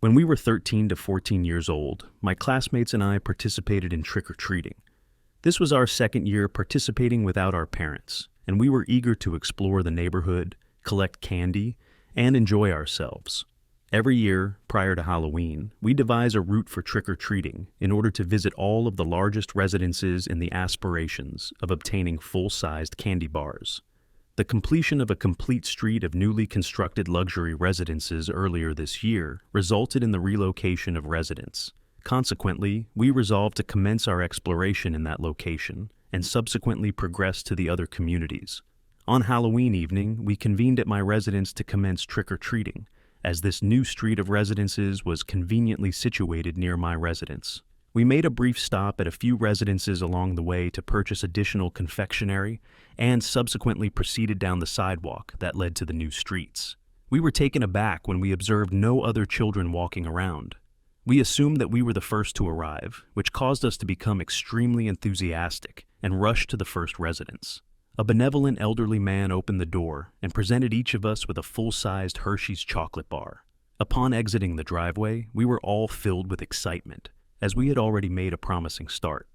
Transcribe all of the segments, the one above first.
When we were 13 to 14 years old, my classmates and I participated in trick-or-treating. This was our second year participating without our parents, and we were eager to explore the neighborhood, collect candy, and enjoy ourselves. Every year, prior to Halloween, we devise a route for trick-or-treating in order to visit all of the largest residences in the aspirations of obtaining full-sized candy bars. The completion of a complete street of newly constructed luxury residences earlier this year resulted in the relocation of residents. Consequently, we resolved to commence our exploration in that location and subsequently progress to the other communities. On Halloween evening, we convened at my residence to commence trick-or-treating, as this new street of residences was conveniently situated near my residence. We made a brief stop at a few residences along the way to purchase additional confectionery and subsequently proceeded down the sidewalk that led to the new streets. We were taken aback when we observed no other children walking around. We assumed that we were the first to arrive, which caused us to become extremely enthusiastic and rush to the first residence. A benevolent elderly man opened the door and presented each of us with a full-sized Hershey's chocolate bar. Upon exiting the driveway, we were all filled with excitement, as we had already made a promising start.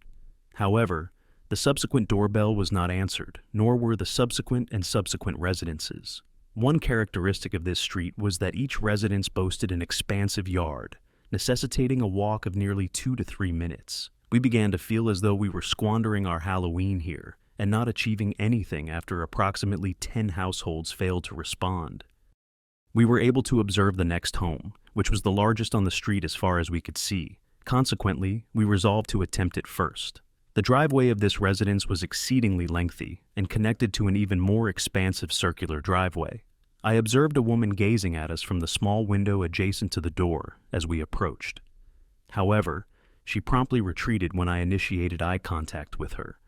However, the subsequent doorbell was not answered, nor were the subsequent residences. One characteristic of this street was that each residence boasted an expansive yard, necessitating a walk of nearly 2 to 3 minutes. We began to feel as though we were squandering our Halloween here and not achieving anything after approximately 10 households failed to respond. We were able to observe the next home, which was the largest on the street as far as we could see. Consequently, we resolved to attempt it first. The driveway of this residence was exceedingly lengthy and connected to an even more expansive circular driveway. I observed a woman gazing at us from the small window adjacent to the door as we approached. However, she promptly retreated when I initiated eye contact with her.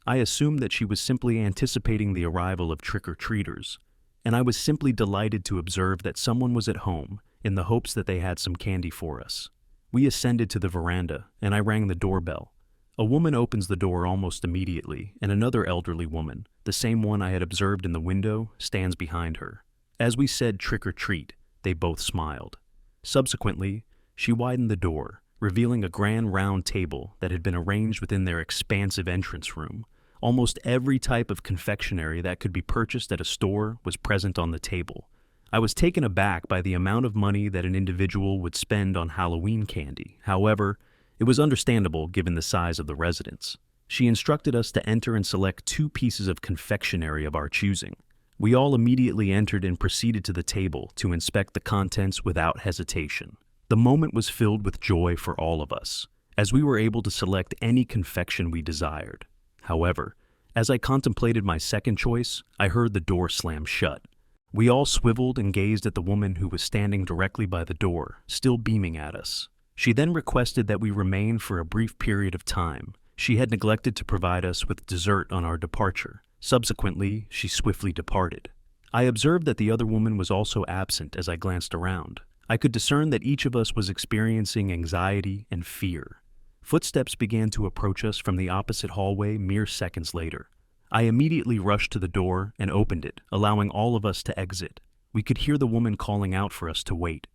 I assumed that she was simply anticipating the arrival of trick-or-treaters, and I was simply delighted to observe that someone was at home in the hopes that they had some candy for us. We ascended to the veranda, and I rang the doorbell. A woman opens the door almost immediately, and another elderly woman, the same one I had observed in the window, stands behind her. As we said trick or treat, they both smiled. Subsequently, she widened the door, revealing a grand round table that had been arranged within their expansive entrance room. Almost every type of confectionery that could be purchased at a store was present on the table. I was taken aback by the amount of money that an individual would spend on Halloween candy. However, it was understandable given the size of the residence. She instructed us to enter and select 2 pieces of confectionery of our choosing. We all immediately entered and proceeded to the table to inspect the contents without hesitation. The moment was filled with joy for all of us, as we were able to select any confection we desired. However, as I contemplated my second choice, I heard the door slam shut. We all swiveled and gazed at the woman who was standing directly by the door, still beaming at us. She then requested that we remain for a brief period of time. She had neglected to provide us with dessert on our departure. Subsequently, she swiftly departed. I observed that the other woman was also absent as I glanced around. I could discern that each of us was experiencing anxiety and fear. Footsteps began to approach us from the opposite hallway mere seconds later. I immediately rushed to the door and opened it, allowing all of us to exit. We could hear the woman calling out for us to wait.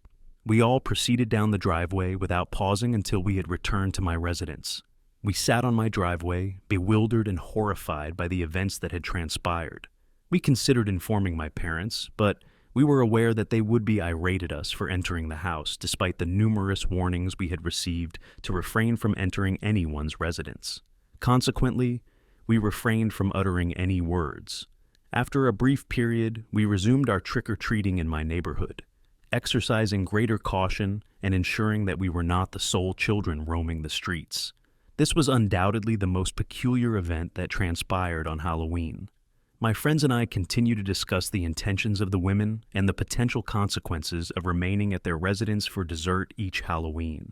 We all proceeded down the driveway without pausing until we had returned to my residence. We sat on my driveway, bewildered and horrified by the events that had transpired. We considered informing my parents, but we were aware that they would be irate at us for entering the house despite the numerous warnings we had received to refrain from entering anyone's residence. Consequently, we refrained from uttering any words. After a brief period, we resumed our trick-or-treating in my neighborhood, exercising greater caution and ensuring that we were not the sole children roaming the streets. This was undoubtedly the most peculiar event that transpired on Halloween. My friends and I continue to discuss the intentions of the women and the potential consequences of remaining at their residence for dessert each Halloween.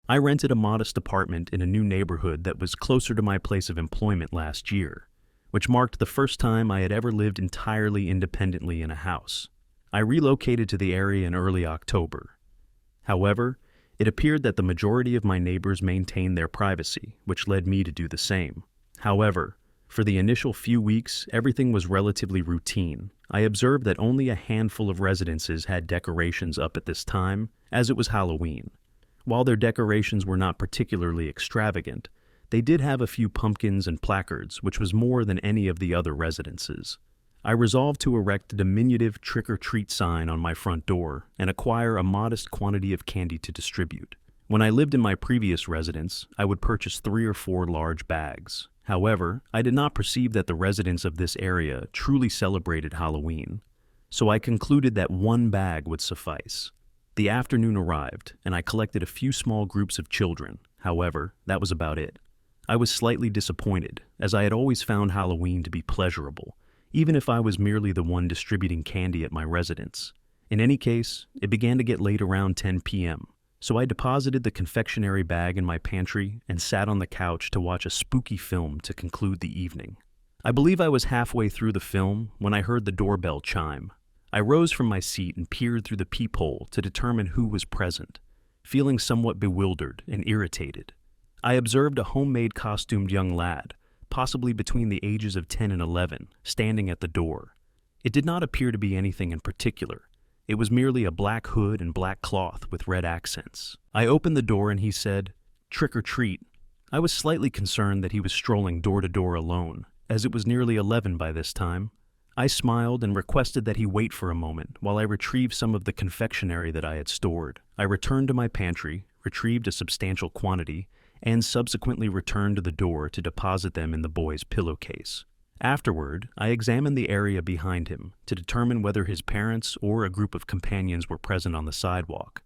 I rented a modest apartment in a new neighborhood that was closer to my place of employment last year, which marked the first time I had ever lived entirely independently in a house. I relocated to the area in early October. However, it appeared that the majority of my neighbors maintained their privacy, which led me to do the same. However, for the initial few weeks, everything was relatively routine, I observed that only a handful of residences had decorations up at this time, as it was Halloween. While their decorations were not particularly extravagant, they did have a few pumpkins and placards, which was more than any of the other residences. I resolved to erect a diminutive trick-or-treat sign on my front door and acquire a modest quantity of candy to distribute. When I lived in my previous residence, I would purchase 3 or 4 large bags. However, I did not perceive that the residents of this area truly celebrated Halloween, so I concluded that 1 bag would suffice. The afternoon arrived, and I collected a few small groups of children. However, that was about it. I was slightly disappointed, as I had always found Halloween to be pleasurable, even if I was merely the one distributing candy at my residence. In any case, it began to get late around 10 p.m., so I deposited the confectionery bag in my pantry and sat on the couch to watch a spooky film to conclude the evening. I believe I was halfway through the film when I heard the doorbell chime. I rose from my seat and peered through the peephole to determine who was present, feeling somewhat bewildered and irritated. I observed a homemade costumed young lad, possibly between the ages of 10 and 11, standing at the door. It did not appear to be anything in particular. It was merely a black hood and black cloth with red accents. I opened the door and he said, "Trick or treat." I was slightly concerned that he was strolling door to door alone, as it was nearly 11 by this time. I smiled and requested that he wait for a moment while I retrieved some of the confectionery that I had stored. I returned to my pantry, retrieved a substantial quantity, and subsequently returned to the door to deposit them in the boy's pillowcase. Afterward, I examined the area behind him to determine whether his parents or a group of companions were present on the sidewalk.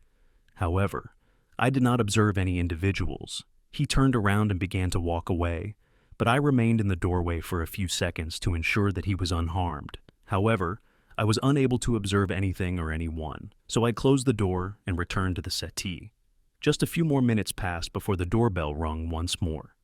However, I did not observe any individuals. He turned around and began to walk away, but I remained in the doorway for a few seconds to ensure that he was unharmed. However, I was unable to observe anything or anyone, so I closed the door and returned to the settee. Just a few more minutes passed before the doorbell rung once more.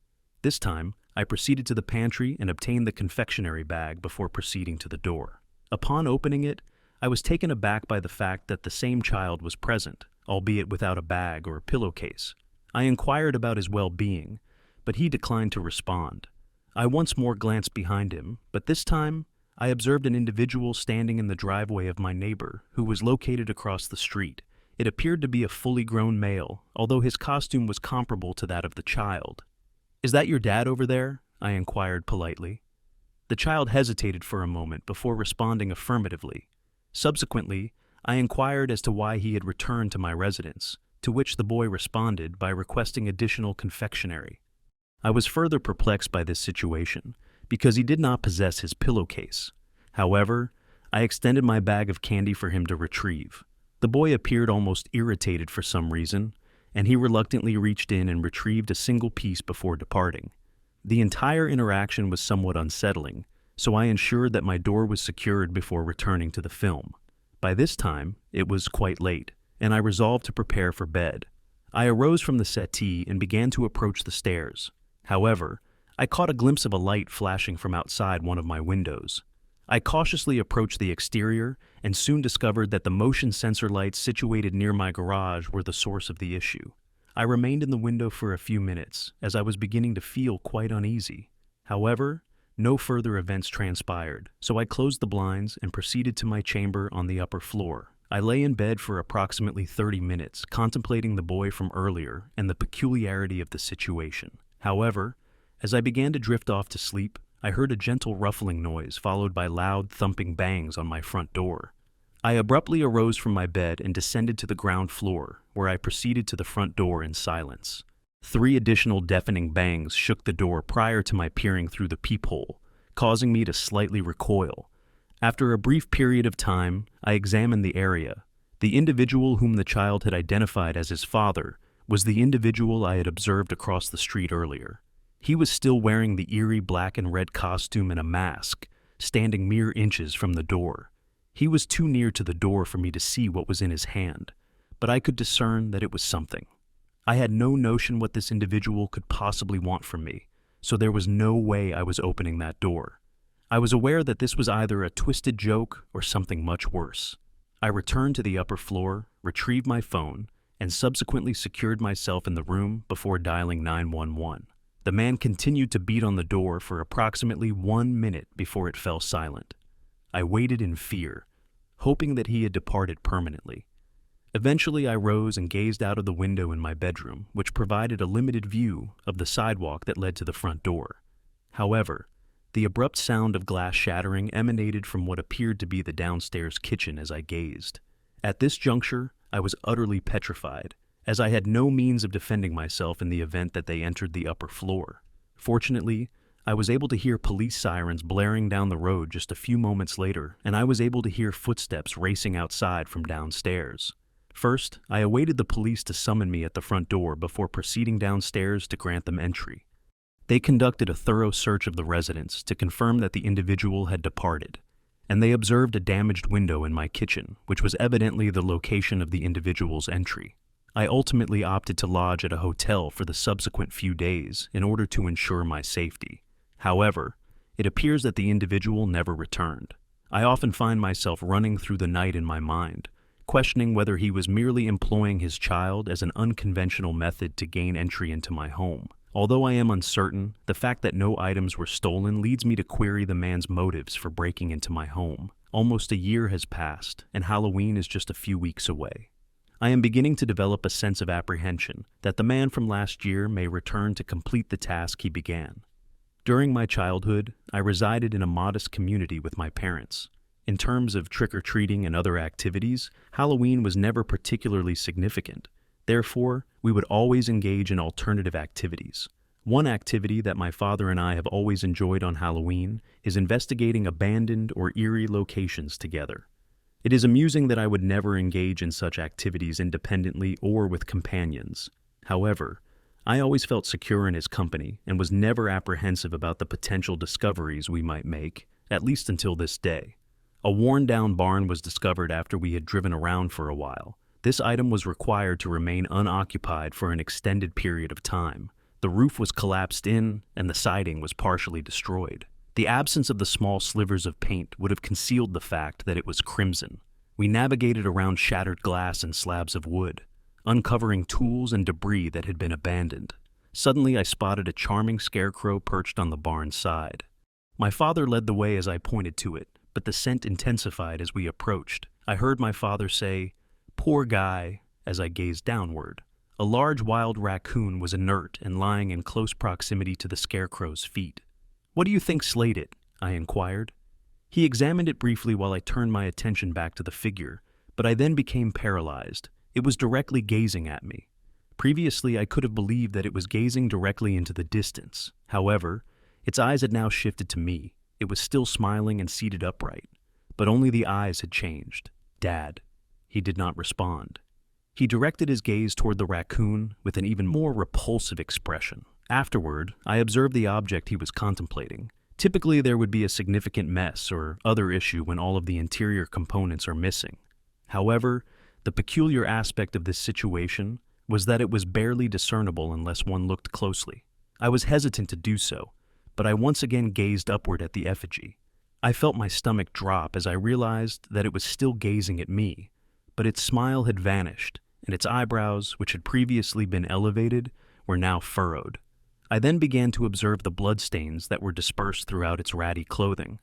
This time, I proceeded to the pantry and obtained the confectionery bag before proceeding to the door. Upon opening it, I was taken aback by the fact that the same child was present, albeit without a bag or a pillowcase. I inquired about his well-being, but he declined to respond. I once more glanced behind him, but this time, I observed an individual standing in the driveway of my neighbor who was located across the street. It appeared to be a fully grown male, although his costume was comparable to that of the child. "Is that your dad over there?" I inquired politely. The child hesitated for a moment before responding affirmatively. Subsequently, I inquired as to why he had returned to my residence, to which the boy responded by requesting additional confectionery. I was further perplexed by this situation, because he did not possess his pillowcase. However, I extended my bag of candy for him to retrieve. The boy appeared almost irritated for some reason, and he reluctantly reached in and retrieved a single piece before departing. The entire interaction was somewhat unsettling, so I ensured that my door was secured before returning to the film. By this time, it was quite late, and I resolved to prepare for bed. I arose from the settee and began to approach the stairs. However, I caught a glimpse of a light flashing from outside one of my windows. I cautiously approached the exterior and soon discovered that the motion sensor lights situated near my garage were the source of the issue. I remained in the window for a few minutes as I was beginning to feel quite uneasy. However, no further events transpired, so I closed the blinds and proceeded to my chamber on the upper floor. I lay in bed for approximately 30 minutes, contemplating the boy from earlier and the peculiarity of the situation. However, as I began to drift off to sleep, I heard a gentle ruffling noise followed by loud thumping bangs on my front door. I abruptly arose from my bed and descended to the ground floor, where I proceeded to the front door in silence. 3 additional deafening bangs shook the door prior to my peering through the peephole, causing me to slightly recoil. After a brief period of time, I examined the area. The individual whom the child had identified as his father was the individual I had observed across the street earlier. He was still wearing the eerie black and red costume and a mask, standing mere inches from the door. He was too near to the door for me to see what was in his hand, but I could discern that it was something. I had no notion what this individual could possibly want from me, so there was no way I was opening that door. I was aware that this was either a twisted joke or something much worse. I returned to the upper floor, retrieved my phone, and subsequently secured myself in the room before dialing 911. The man continued to beat on the door for approximately 1 minute before it fell silent. I waited in fear, hoping that he had departed permanently. Eventually, I rose and gazed out of the window in my bedroom, which provided a limited view of the sidewalk that led to the front door. However, the abrupt sound of glass shattering emanated from what appeared to be the downstairs kitchen as I gazed. At this juncture, I was utterly petrified, as I had no means of defending myself in the event that they entered the upper floor. Fortunately, I was able to hear police sirens blaring down the road just a few moments later, and I was able to hear footsteps racing outside from downstairs. First, I awaited the police to summon me at the front door before proceeding downstairs to grant them entry. They conducted a thorough search of the residence to confirm that the individual had departed, and they observed a damaged window in my kitchen, which was evidently the location of the individual's entry. I ultimately opted to lodge at a hotel for the subsequent few days in order to ensure my safety. However, it appears that the individual never returned. I often find myself running through the night in my mind, questioning whether he was merely employing his child as an unconventional method to gain entry into my home. Although I am uncertain, the fact that no items were stolen leads me to query the man's motives for breaking into my home. Almost a year has passed, and Halloween is just a few weeks away. I am beginning to develop a sense of apprehension that the man from last year may return to complete the task he began. During my childhood, I resided in a modest community with my parents. In terms of trick-or-treating and other activities, Halloween was never particularly significant. Therefore, we would always engage in alternative activities. One activity that my father and I have always enjoyed on Halloween is investigating abandoned or eerie locations together. It is amusing that I would never engage in such activities independently or with companions. However, I always felt secure in his company and was never apprehensive about the potential discoveries we might make, at least until this day. A worn-down barn was discovered after we had driven around for a while. This item was required to remain unoccupied for an extended period of time. The roof was collapsed in, and the siding was partially destroyed. The absence of the small slivers of paint would have concealed the fact that it was crimson. We navigated around shattered glass and slabs of wood, uncovering tools and debris that had been abandoned. Suddenly, I spotted a charming scarecrow perched on the barn's side. My father led the way as I pointed to it, but the scent intensified as we approached. I heard my father say, "Poor guy," as I gazed downward. A large wild raccoon was inert and lying in close proximity to the scarecrow's feet. "What do you think slayed it?" I inquired. He examined it briefly while I turned my attention back to the figure, but I then became paralyzed. It was directly gazing at me. Previously, I could have believed that it was gazing directly into the distance. However, its eyes had now shifted to me. It was still smiling and seated upright, but only the eyes had changed. "Dad." He did not respond. He directed his gaze toward the raccoon with an even more repulsive expression. Afterward, I observed the object he was contemplating. Typically, there would be a significant mess or other issue when all of the interior components are missing. However, the peculiar aspect of this situation was that it was barely discernible unless one looked closely. I was hesitant to do so, but I once again gazed upward at the effigy. I felt my stomach drop as I realized that it was still gazing at me, but its smile had vanished, and its eyebrows, which had previously been elevated, were now furrowed. I then began to observe the bloodstains that were dispersed throughout its ratty clothing.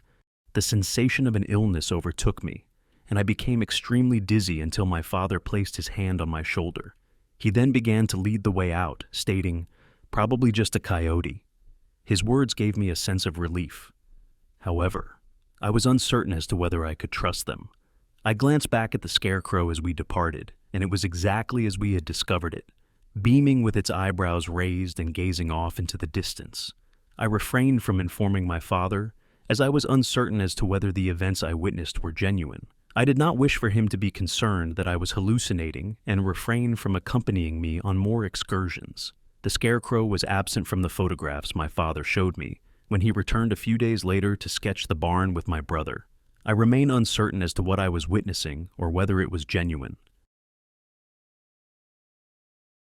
The sensation of an illness overtook me, and I became extremely dizzy until my father placed his hand on my shoulder. He then began to lead the way out, stating, "Probably just a coyote." His words gave me a sense of relief. However, I was uncertain as to whether I could trust them. I glanced back at the scarecrow as we departed, and it was exactly as we had discovered it, beaming with its eyebrows raised and gazing off into the distance. I refrained from informing my father, as I was uncertain as to whether the events I witnessed were genuine. I did not wish for him to be concerned that I was hallucinating and refrained from accompanying me on more excursions. The scarecrow was absent from the photographs my father showed me when he returned a few days later to sketch the barn with my brother. I remain uncertain as to what I was witnessing or whether it was genuine.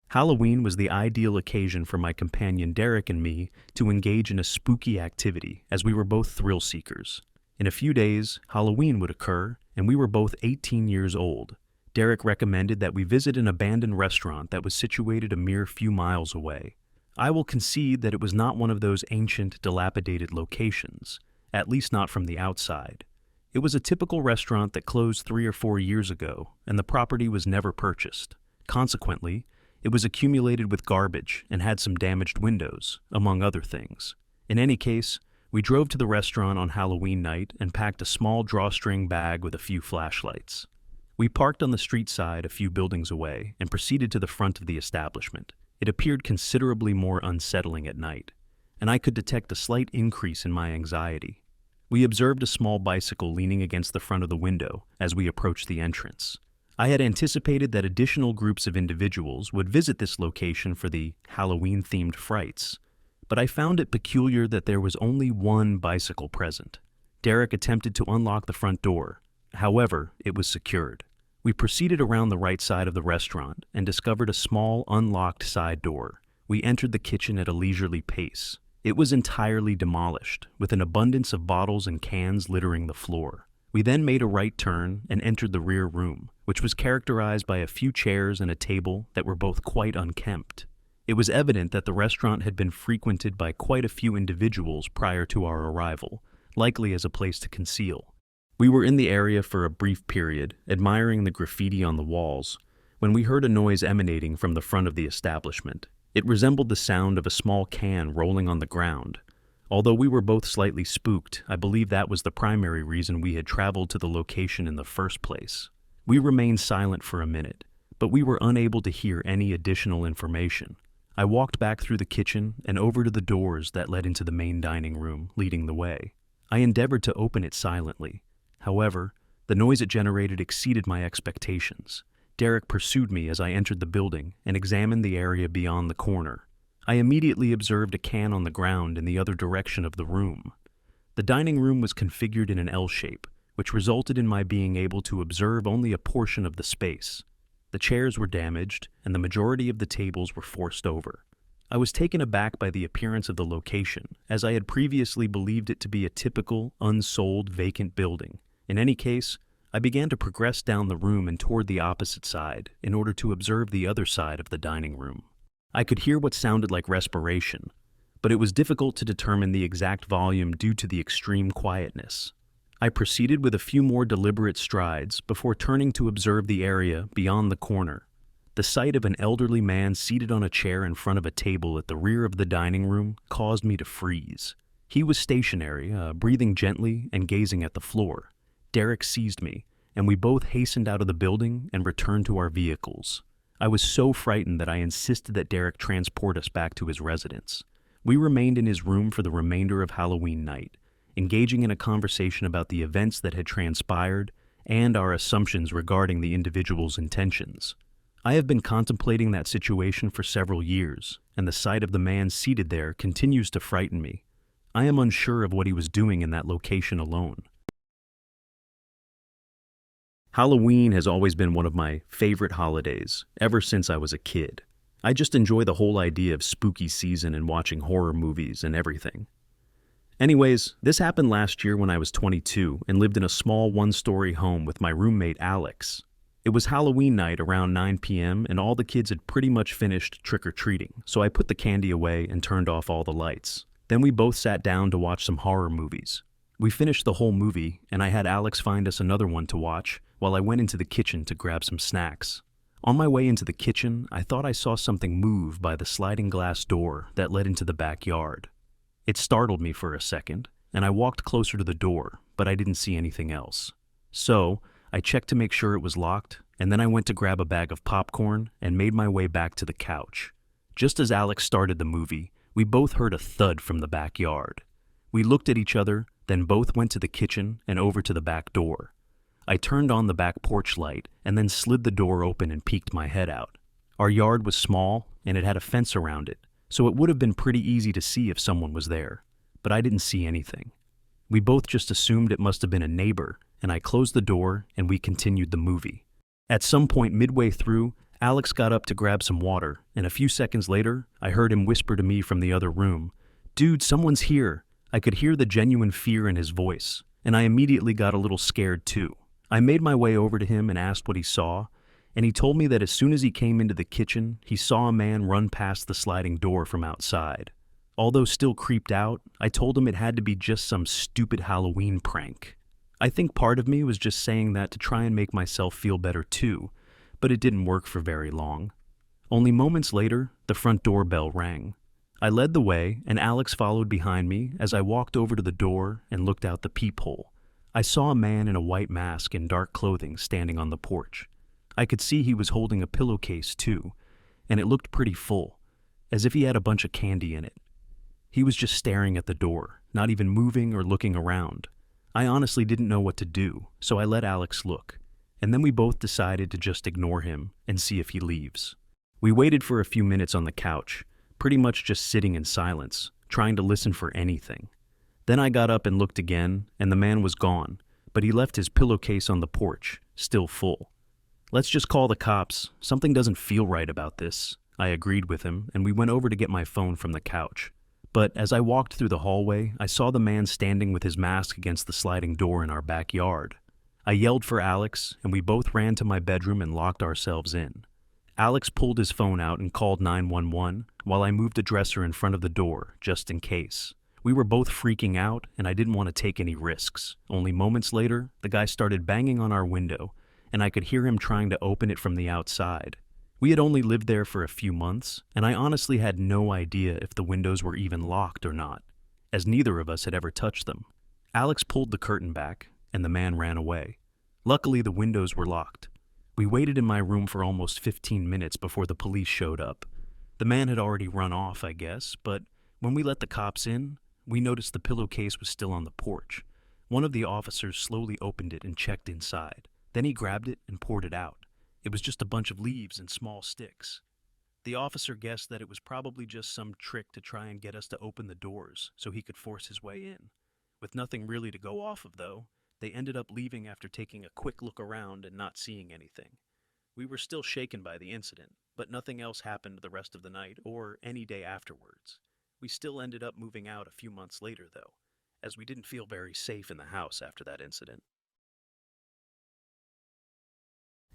Halloween was the ideal occasion for my companion Derek and me to engage in a spooky activity, as we were both thrill seekers. In a few days, Halloween would occur, and we were both 18 years old. Derek recommended that we visit an abandoned restaurant that was situated a mere few miles away. I will concede that it was not one of those ancient, dilapidated locations, at least not from the outside. It was a typical restaurant that closed 3 or 4 years ago, and the property was never purchased. Consequently, it was accumulated with garbage and had some damaged windows, among other things. In any case, we drove to the restaurant on Halloween night and packed a small drawstring bag with a few flashlights. We parked on the street side a few buildings away and proceeded to the front of the establishment. It appeared considerably more unsettling at night, and I could detect a slight increase in my anxiety. We observed a small bicycle leaning against the front of the window as we approached the entrance. I had anticipated that additional groups of individuals would visit this location for the Halloween-themed frights, but I found it peculiar that there was only one bicycle present. Derek attempted to unlock the front door. However, it was secured. We proceeded around the right side of the restaurant and discovered a small, unlocked side door. We entered the kitchen at a leisurely pace. It was entirely demolished, with an abundance of bottles and cans littering the floor. We then made a right turn and entered the rear room, which was characterized by a few chairs and a table that were both quite unkempt. It was evident that the restaurant had been frequented by quite a few individuals prior to our arrival, likely as a place to conceal. We were in the area for a brief period, admiring the graffiti on the walls, when we heard a noise emanating from the front of the establishment. It resembled the sound of a small can rolling on the ground. Although we were both slightly spooked, I believe that was the primary reason we had traveled to the location in the first place. We remained silent for a minute, but we were unable to hear any additional information. I walked back through the kitchen and over to the doors that led into the main dining room, leading the way. I endeavored to open it silently. However, the noise it generated exceeded my expectations. Derek pursued me as I entered the building and examined the area beyond the corner. I immediately observed a can on the ground in the other direction of the room. The dining room was configured in an L shape, which resulted in my being able to observe only a portion of the space. The chairs were damaged, and the majority of the tables were forced over. I was taken aback by the appearance of the location, as I had previously believed it to be a typical, unsold, vacant building. In any case, I began to progress down the room and toward the opposite side in order to observe the other side of the dining room. I could hear what sounded like respiration, but it was difficult to determine the exact volume due to the extreme quietness. I proceeded with a few more deliberate strides before turning to observe the area beyond the corner. The sight of an elderly man seated on a chair in front of a table at the rear of the dining room caused me to freeze. He was stationary, breathing gently and gazing at the floor. Derek seized me, and we both hastened out of the building and returned to our vehicles. I was so frightened that I insisted that Derek transport us back to his residence. We remained in his room for the remainder of Halloween night, engaging in a conversation about the events that had transpired and our assumptions regarding the individual's intentions. I have been contemplating that situation for several years, and the sight of the man seated there continues to frighten me. I am unsure of what he was doing in that location alone. Halloween has always been one of my favorite holidays, ever since I was a kid. I just enjoy the whole idea of spooky season and watching horror movies and everything. Anyways, this happened last year when I was 22 and lived in a small one-story home with my roommate Alex. It was Halloween night around 9 p.m. and all the kids had pretty much finished trick-or-treating, so I put the candy away and turned off all the lights. Then we both sat down to watch some horror movies. We finished the whole movie, and I had Alex find us another one to watch while I went into the kitchen to grab some snacks. On my way into the kitchen, I thought I saw something move by the sliding glass door that led into the backyard. It startled me for a second, and I walked closer to the door, but I didn't see anything else. So, I checked to make sure it was locked, and then I went to grab a bag of popcorn and made my way back to the couch. Just as Alex started the movie, we both heard a thud from the backyard. We looked at each other, then both went to the kitchen and over to the back door. I turned on the back porch light and then slid the door open and peeked my head out. Our yard was small and it had a fence around it, so it would have been pretty easy to see if someone was there, but I didn't see anything. We both just assumed it must have been a neighbor, and I closed the door and we continued the movie. At some point midway through, Alex got up to grab some water, and a few seconds later, I heard him whisper to me from the other room, "Dude, someone's here." I could hear the genuine fear in his voice, and I immediately got a little scared too. I made my way over to him and asked what he saw, and he told me that as soon as he came into the kitchen, he saw a man run past the sliding door from outside. Although still creeped out, I told him it had to be just some stupid Halloween prank. I think part of me was just saying that to try and make myself feel better too, but it didn't work for very long. Only moments later, the front doorbell rang. I led the way, and Alex followed behind me as I walked over to the door and looked out the peephole. I saw a man in a white mask and dark clothing standing on the porch. I could see he was holding a pillowcase too, and it looked pretty full, as if he had a bunch of candy in it. He was just staring at the door, not even moving or looking around. I honestly didn't know what to do, so I let Alex look, and then we both decided to just ignore him and see if he leaves. We waited for a few minutes on the couch, pretty much just sitting in silence, trying to listen for anything. Then I got up and looked again, and the man was gone, but he left his pillowcase on the porch, still full. "Let's just call the cops. Something doesn't feel right about this," I agreed with him, and we went over to get my phone from the couch. But as I walked through the hallway, I saw the man standing with his mask against the sliding door in our backyard. I yelled for Alex, and we both ran to my bedroom and locked ourselves in. Alex pulled his phone out and called 911 while I moved a dresser in front of the door, just in case. We were both freaking out, and I didn't want to take any risks. Only moments later, the guy started banging on our window, and I could hear him trying to open it from the outside. We had only lived there for a few months, and I honestly had no idea if the windows were even locked or not, as neither of us had ever touched them. Alex pulled the curtain back, and the man ran away. Luckily, the windows were locked. We waited in my room for almost 15 minutes before the police showed up. The man had already run off, I guess, but when we let the cops in, we noticed the pillowcase was still on the porch. One of the officers slowly opened it and checked inside. Then he grabbed it and poured it out. It was just a bunch of leaves and small sticks. The officer guessed that it was probably just some trick to try and get us to open the doors so he could force his way in. With nothing really to go off of, though, they ended up leaving after taking a quick look around and not seeing anything. We were still shaken by the incident, but nothing else happened the rest of the night or any day afterwards. We still ended up moving out a few months later, though, as we didn't feel very safe in the house after that incident.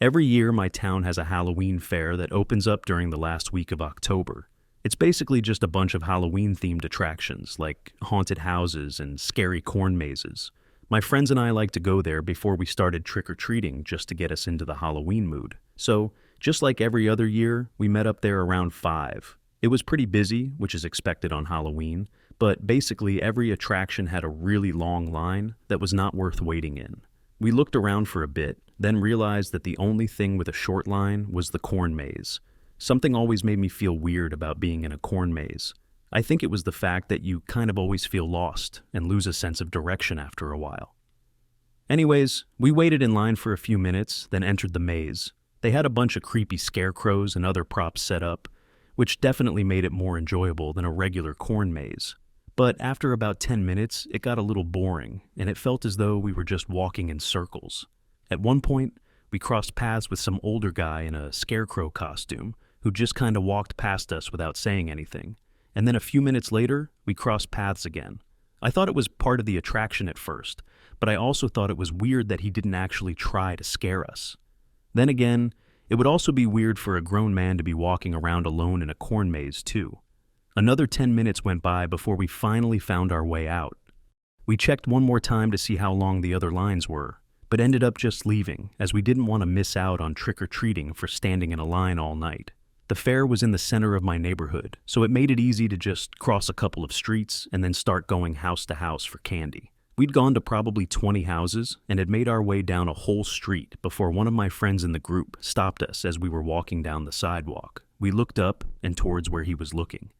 Every year, my town has a Halloween fair that opens up during the last week of October. It's basically just a bunch of Halloween-themed attractions, like haunted houses and scary corn mazes. My friends and I like to go there before we started trick-or-treating just to get us into the Halloween mood. So, just like every other year, we met up there around 5. It was pretty busy, which is expected on Halloween, but basically every attraction had a really long line that was not worth waiting in. We looked around for a bit, then realized that the only thing with a short line was the corn maze. Something always made me feel weird about being in a corn maze. I think it was the fact that you kind of always feel lost and lose a sense of direction after a while. Anyways, we waited in line for a few minutes, then entered the maze. They had a bunch of creepy scarecrows and other props set up, which definitely made it more enjoyable than a regular corn maze. But after about 10 minutes, it got a little boring, and it felt as though we were just walking in circles. At one point, we crossed paths with some older guy in a scarecrow costume who just kind of walked past us without saying anything. And then a few minutes later, we crossed paths again. I thought it was part of the attraction at first, but I also thought it was weird that he didn't actually try to scare us. Then again, it would also be weird for a grown man to be walking around alone in a corn maze too. Another 10 minutes went by before we finally found our way out. We checked one more time to see how long the other lines were, but ended up just leaving as we didn't want to miss out on trick-or-treating for standing in a line all night. The fair was in the center of my neighborhood, so it made it easy to just cross a couple of streets and then start going house to house for candy. We'd gone to probably 20 houses and had made our way down a whole street before one of my friends in the group stopped us as we were walking down the sidewalk. We looked up and towards where he was looking.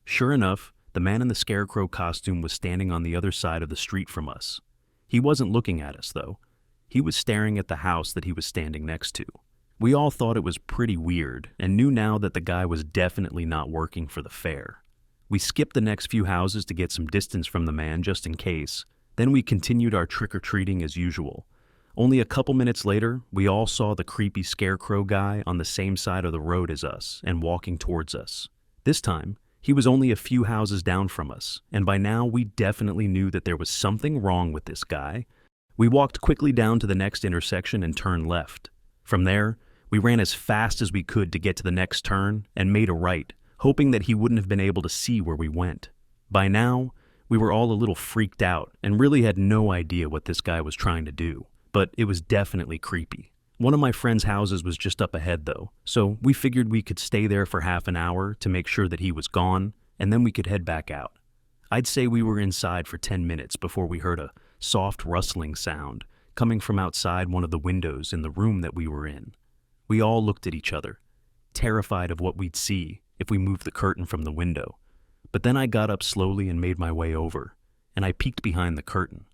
Sure enough, the man in the scarecrow costume was standing on the other side of the street from us. He wasn't looking at us, though. He was staring at the house that he was standing next to. We all thought it was pretty weird and knew now that the guy was definitely not working for the fair. We skipped the next few houses to get some distance from the man just in case. Then we continued our trick-or-treating as usual. Only a couple minutes later, we all saw the creepy scarecrow guy on the same side of the road as us and walking towards us. This time, he was only a few houses down from us, and by now we definitely knew that there was something wrong with this guy. We walked quickly down to the next intersection and turned left. From there, we ran as fast as we could to get to the next turn and made a right, hoping that he wouldn't have been able to see where we went. By now, We were all a little freaked out and really had no idea what this guy was trying to do, but it was definitely creepy. One of my friend's houses was just up ahead though, so we figured we could stay there for half an hour to make sure that he was gone, and then we could head back out. I'd say we were inside for 10 minutes before we heard a soft rustling sound coming from outside one of the windows in the room that we were in. We all looked at each other, terrified of what we'd see if we moved the curtain from the window. But then I got up slowly and made my way over, and I peeked behind the curtain.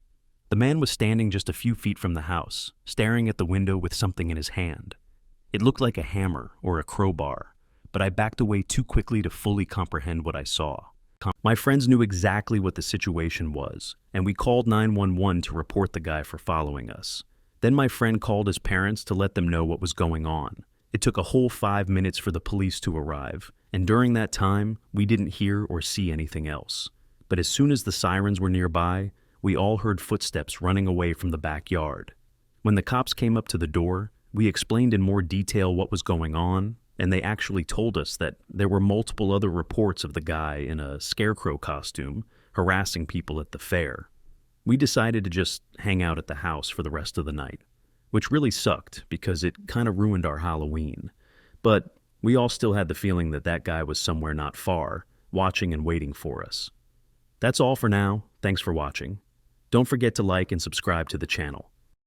The man was standing just a few feet from the house, staring at the window with something in his hand. It looked like a hammer or a crowbar, but I backed away too quickly to fully comprehend what I saw. My friends knew exactly what the situation was, and we called 911 to report the guy for following us. Then my friend called his parents to let them know what was going on. It took a whole 5 minutes for the police to arrive, and during that time, we didn't hear or see anything else. But as soon as the sirens were nearby, we all heard footsteps running away from the backyard. When the cops came up to the door, we explained in more detail what was going on, and they actually told us that there were multiple other reports of the guy in a scarecrow costume harassing people at the fair. We decided to just hang out at the house for the rest of the night, which really sucked because it kind of ruined our Halloween. But we all still had the feeling that that guy was somewhere not far, watching and waiting for us. That's all for now. Thanks for watching. Don't forget to like and subscribe to the channel.